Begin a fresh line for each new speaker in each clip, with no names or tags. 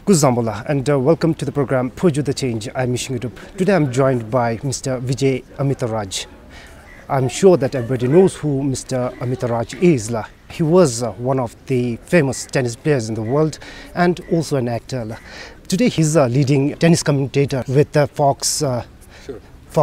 Kuzambola and welcome to the program Puju the Change. I'm Mishingutup. Today I'm joined by Mr. Vijay Amitraj. I'm sure that everybody knows who Mr. Amitraj is. He was one of the famous tennis players in the world and also an actor. Today he's a leading tennis commentator with Fox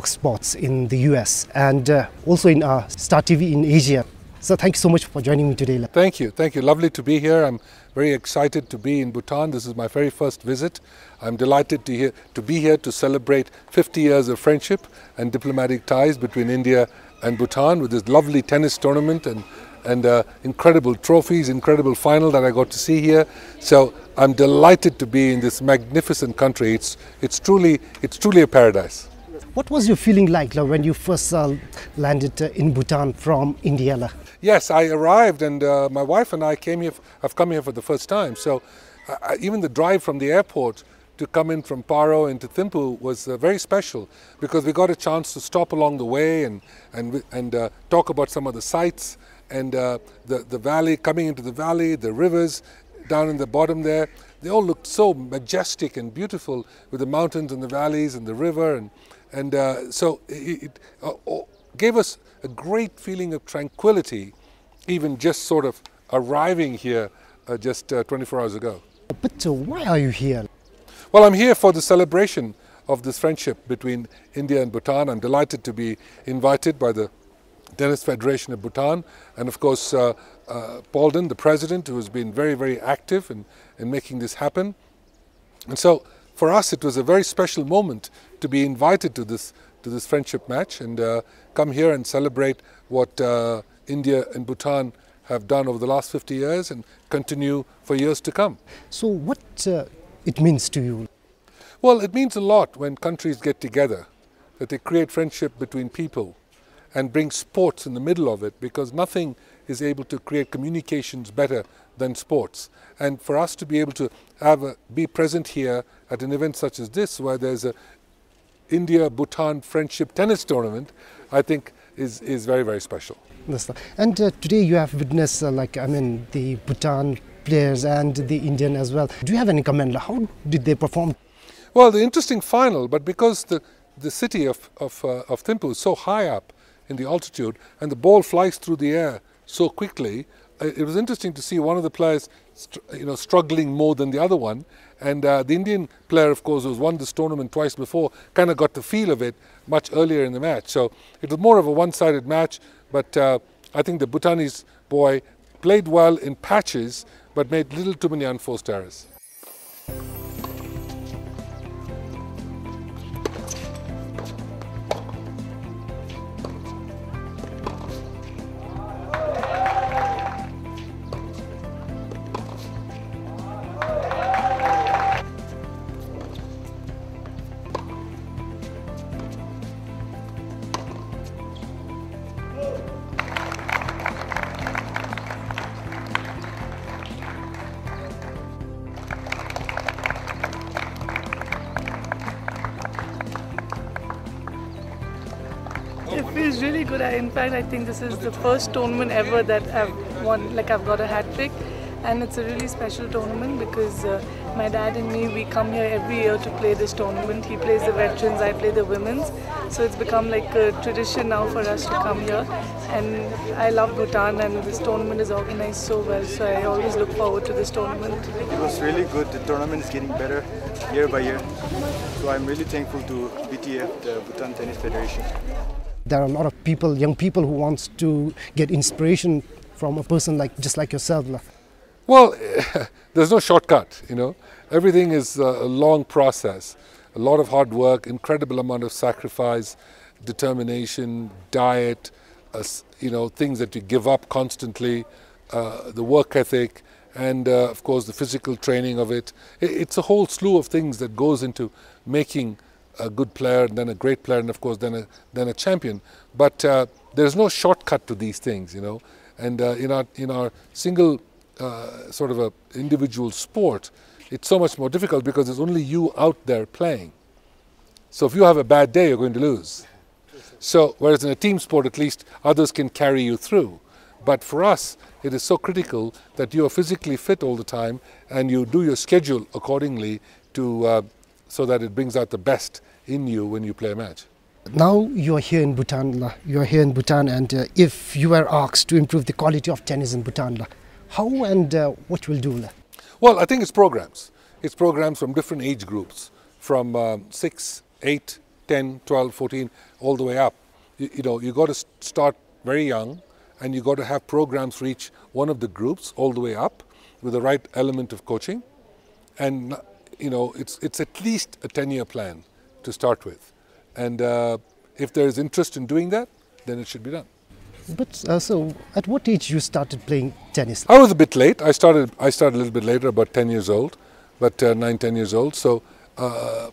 Sports in the US and also in Star TV in Asia. So thank you so much for joining me today.
Thank you. Lovely to be here. I'm very excited to be in Bhutan. This is my very first visit. I'm delighted to be here to celebrate 50 years of friendship and diplomatic ties between India and Bhutan with this lovely tennis tournament and incredible trophies, incredible final that I got to see here. So I'm delighted to be in this magnificent country. It's truly a paradise.
What was your feeling like when you first landed in Bhutan from India?
Yes, I arrived and my wife and I have come here for the first time. So even the drive from the airport to come in from Paro into Thimphu was very special because we got a chance to stop along the way and talk about some of the sights and the valley, coming into the valley, the rivers down in the bottom there. They all looked so majestic and beautiful with the mountains and the valleys and the river. So it gave us a great feeling of tranquility, even just sort of arriving here just 24 hours ago.
But why are you here?
Well, I'm here for the celebration of this friendship between India and Bhutan. I'm delighted to be invited by the Tennis Federation of Bhutan and of course Paulden, the president, who has been very, very active in making this happen. And so for us it was a very special moment to be invited to this friendship match and come here and celebrate what India and Bhutan have done over the last 50 years and continue for years to come.
So what it means to you?
Well, it means a lot when countries get together, that they create friendship between people and bring sports in the middle of it, because nothing is able to create communications better than sports. And for us to be able to be present here at an event such as this, where there's a India-Bhutan friendship tennis tournament, I think is very, very special.
And today you have witnessed the Bhutan players and the Indian as well. Do you have any comment? How did they perform?
Well, the interesting final, but because the city of Thimphu is so high up in the altitude and the ball flies through the air so quickly, it was interesting to see one of the players struggling more than the other one. And the Indian player, of course, who's won this tournament twice before, kind of got the feel of it much earlier in the match. So it was more of a one-sided match, but I think the Bhutanese boy played well in patches, but made little too many unforced errors.
It feels really good. In fact, I think this is the first tournament ever that I've won, I've got a hat-trick. And it's a really special tournament because my dad and me, we come here every year to play this tournament. He plays the veterans, I play the women's. So it's become like a tradition now for us to come here. And I love Bhutan and this tournament is organized so well. So I always look forward to this tournament.
It was really good. The tournament is getting better year by year. So I'm really thankful to BTF, the Bhutan Tennis Federation.
There are a lot of people, young people, who wants to get inspiration from a person just like yourself.
Well, there's no shortcut, Everything is a long process, a lot of hard work, incredible amount of sacrifice, determination, diet, things that you give up constantly, the work ethic, and of course the physical training of it. It's a whole slew of things that goes into making a good player, and then a great player, and of course then a champion. But there's no shortcut to these things, And in our single sort of a individual sport, it's so much more difficult because there's only you out there playing. So if you have a bad day, you're going to lose. So whereas in a team sport, at least others can carry you through. But for us, it is so critical that you are physically fit all the time and you do your schedule accordingly to, so that it brings out the best in you when you play a match.
Now you are here in Bhutan, and if you were asked to improve the quality of tennis in Bhutan, how and what will do?
Well, I think it's programs. It's programs from different age groups, from 6, 8, 10, 12, 14, all the way up. You know, you got to start very young, and you got to have programs for each one of the groups all the way up with the right element of coaching. And, you know, it's at least a 10-year plan to start with. And if there is interest in doing that, then it should be done.
But so, at what age you started playing tennis?
I was a bit late. I started a little bit later, about 10 years old, but 9, 10 years old. So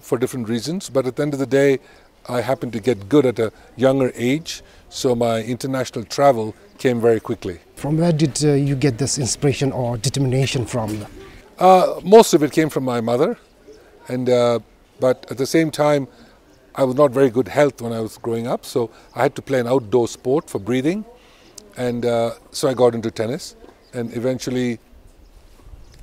for different reasons. But at the end of the day, I happened to get good at a younger age. So my international travel came very quickly.
From where did you get this inspiration or determination from?
Most of it came from my mother, and but at the same time, I was not very good health when I was growing up, so I had to play an outdoor sport for breathing, and so I got into tennis, and eventually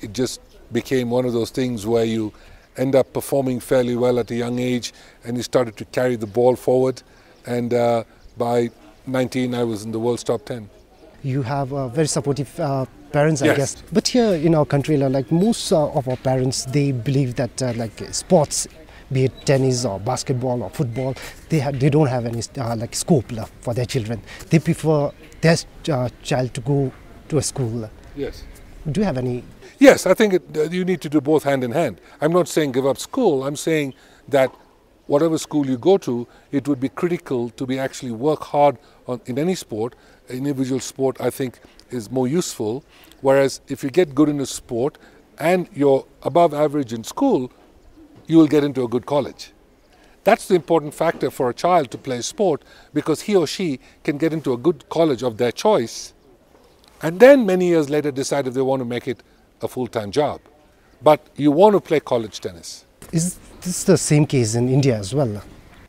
it just became one of those things where you end up performing fairly well at a young age, and you started to carry the ball forward, and by 19 I was in the world's top 10.
You have very supportive parents, I
Yes.
guess. But here in our country, like most of our parents, they believe that like sports, be it tennis or basketball or football, they don't have any like scope for their children. They prefer their child to go to a school.
Yes.
Do you have any?
Yes, I think you need to do both hand in hand. I'm not saying give up school. I'm saying that whatever school you go to, it would be critical to be actually work hard in any sport. Individual sport, I think, is more useful. Whereas if you get good in a sport and you're above average in school, you will get into a good college. That's the important factor for a child to play sport, because he or she can get into a good college of their choice and then many years later decide if they want to make it a full-time job. But you want to play college tennis.
Is this the same case in India as well?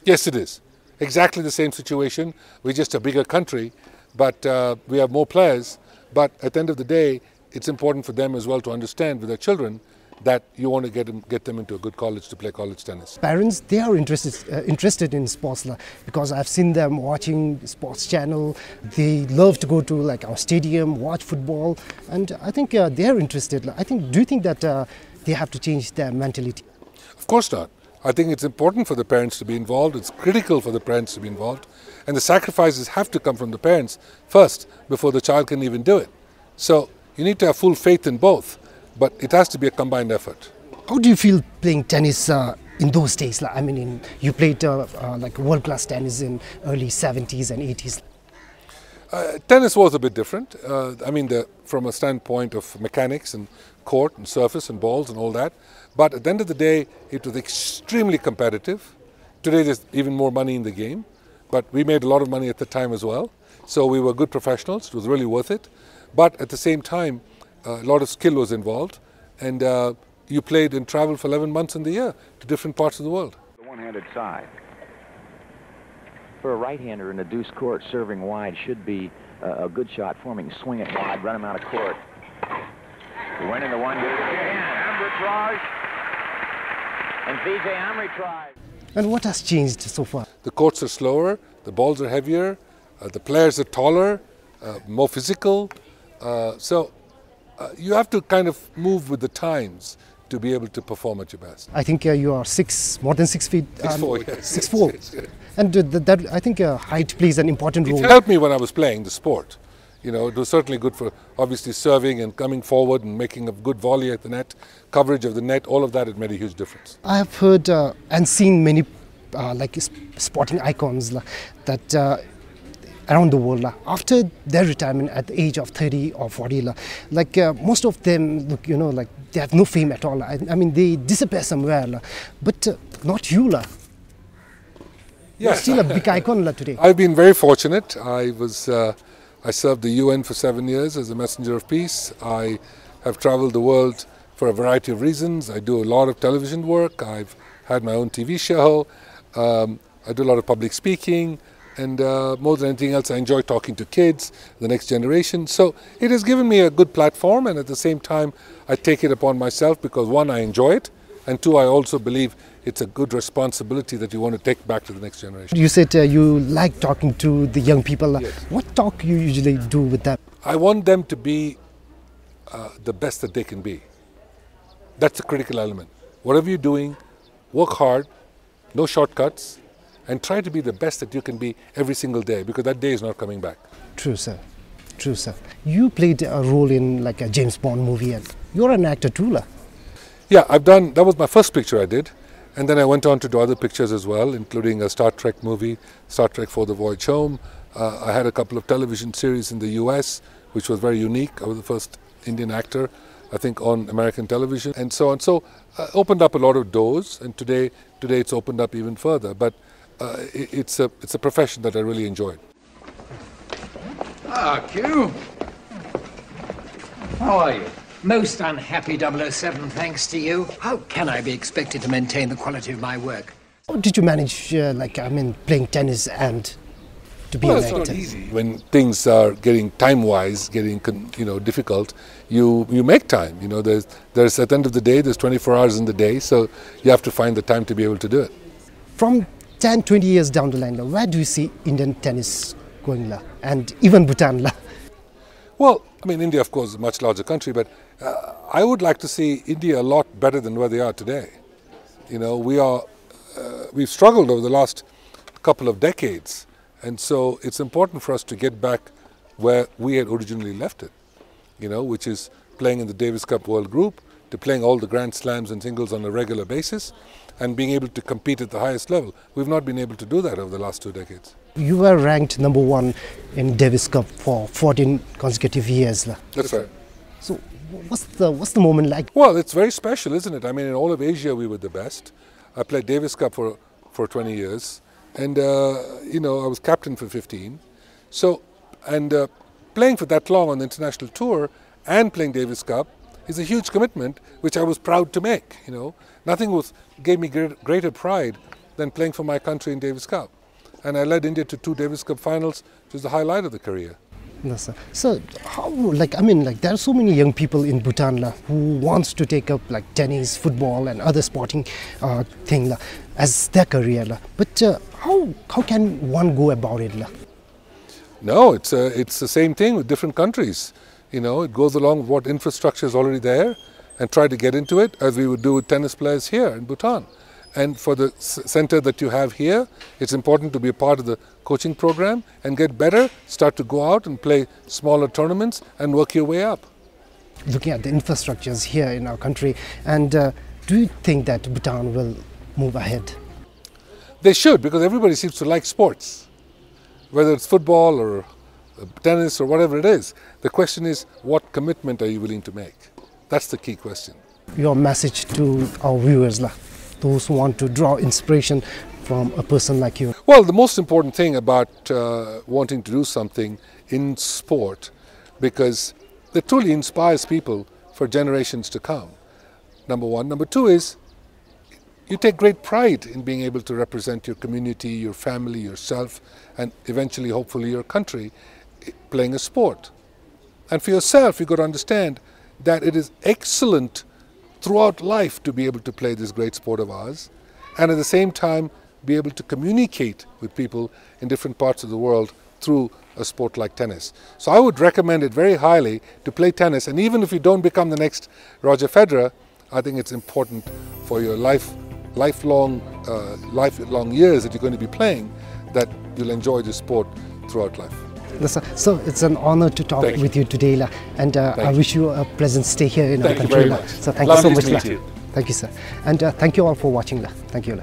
Yes, it is. Exactly the same situation. We're just a bigger country, but we have more players. But at the end of the day, it's important for them as well to understand with their children that you want to get them into a good college to play college tennis.
Parents, they are interested in sports because I've seen them watching sports channel. They love to go to like our stadium, watch football, and I think they are interested. Do you think that they have to change their mentality?
Of course not. I think it's important for the parents to be involved. It's critical for the parents to be involved, and the sacrifices have to come from the parents first before the child can even do it. So you need to have full faith in both. But it has to be a combined effort.
How do you feel playing tennis in those days? I mean, you played like world-class tennis in early 70s and 80s.
Tennis was a bit different. I mean, from a standpoint of mechanics and court and surface and balls and all that. But at the end of the day, it was extremely competitive. Today, there's even more money in the game. But we made a lot of money at the time as well. So we were good professionals. It was really worth it. But at the same time, a lot of skill was involved, and you played and traveled for 11 months in the year to different parts of the world.
The one-handed side. For a right-hander in a deuce court, serving wide should be a good shot for him. Swing it wide, run him out of court. Winning the one deuce again. Amitraj. And Vijay Amitraj.
And what has changed so far?
The courts are slower, the balls are heavier, the players are taller, more physical. So you have to kind of move with the times to be able to perform at your best.
I think you are more than 6 feet.
6'4", yes.
6'4".
Yes, yes.
And that I think height plays an important role.
It helped me when I was playing the sport. You know, it was certainly good for obviously serving and coming forward and making a good volley at the net, coverage of the net, all of that, it made a huge difference.
I have heard and seen many like sporting icons that around the world, after their retirement at the age of 30 or 40, most of them look, like they have no fame at all. I mean, they disappear somewhere, but not you. You're still a big icon today.
I've been very fortunate. I served the UN for 7 years as a messenger of peace. I have traveled the world for a variety of reasons. I do a lot of television work. I've had my own TV show. I do a lot of public speaking. And more than anything else, I enjoy talking to kids, the next generation. So it has given me a good platform, and at the same time, I take it upon myself because one, I enjoy it, and two, I also believe it's a good responsibility that you want to take back to the next generation.
You said you like talking to the young people.
Yes.
What talk you usually do with them?
I want them to be the best that they can be. That's a critical element. Whatever you're doing, work hard, no shortcuts, and try to be the best that you can be every single day, because that day is not coming back.
True, sir. True, sir. You played a role in like a James Bond movie, and you're an actor too, lah.
Yeah, that was my first picture I did, and then I went on to do other pictures as well, including a Star Trek movie, Star Trek for the Voyage Home. I had a couple of television series in the US, which was very unique. I was the first Indian actor, I think, on American television, and so on. So opened up a lot of doors, and today it's opened up even further. But it's a profession that I really enjoyed.
Ah, Q. How are you? Most unhappy 007, thanks to you. How can I be expected to maintain the quality of my work?
How did you manage, playing tennis and to be
Well,
an
it's
actor?
not easy. When things are getting time-wise, getting difficult, you make time. There's at the end of the day, there's 24 hours in the day, so you have to find the time to be able to do it.
From 10, 20 years down the line, where do you see Indian tennis going, lah? And even Bhutan, lah?
Well, I mean, India, of course, is a much larger country, but I would like to see India a lot better than where they are today. We've struggled over the last couple of decades, and so it's important for us to get back where we had originally left it, which is playing in the Davis Cup World Group, to playing all the Grand Slams and singles on a regular basis, and being able to compete at the highest level. We've not been able to do that over the last 2 decades.
You were ranked #1 in Davis Cup for 14 consecutive years, lah.
That's right.
So what's the moment like?
Well, it's very special, isn't it? I mean, in all of Asia, we were the best. I played Davis Cup for 20 years, and I was captain for 15. So, playing for that long on the international tour and playing Davis Cup is a huge commitment, which I was proud to make. Nothing gave me greater pride than playing for my country in Davis Cup. And I led India to 2 Davis Cup finals, which was the highlight of the career.
Yes, sir. So how, there are so many young people in Bhutan who wants to take up tennis, football and other sporting thing as their career. But how can one go about it?
No, it's the same thing with different countries. It goes along with what infrastructure is already there and try to get into it, as we would do with tennis players here in Bhutan. And for the center that you have here, it's important to be a part of the coaching program and get better, start to go out and play smaller tournaments and work your way up.
Looking at the infrastructures here in our country, and do you think that Bhutan will move ahead?
They should, because everybody seems to like sports, whether it's football or tennis or whatever it is. The question is, what commitment are you willing to make? That's the key question.
Your message to our viewers, those who want to draw inspiration from a person like you?
Well, the most important thing about wanting to do something in sport, because it truly inspires people for generations to come, number one. Number two is, you take great pride in being able to represent your community, your family, yourself, and eventually, hopefully, your country playing a sport. And for yourself, you've got to understand that it is excellent throughout life to be able to play this great sport of ours, and at the same time be able to communicate with people in different parts of the world through a sport like tennis. So I would recommend it very highly to play tennis, and even if you don't become the next Roger Federer, I think it's important for your lifelong years that you're going to be playing, that you'll enjoy the sport throughout life.
So it's an honor to talk with you today, and I wish you a pleasant stay here in our country.
Thank you very much.
So thank you so much.
Lovely to meet you.
Thank you, sir. And thank you all for watching. Thank you.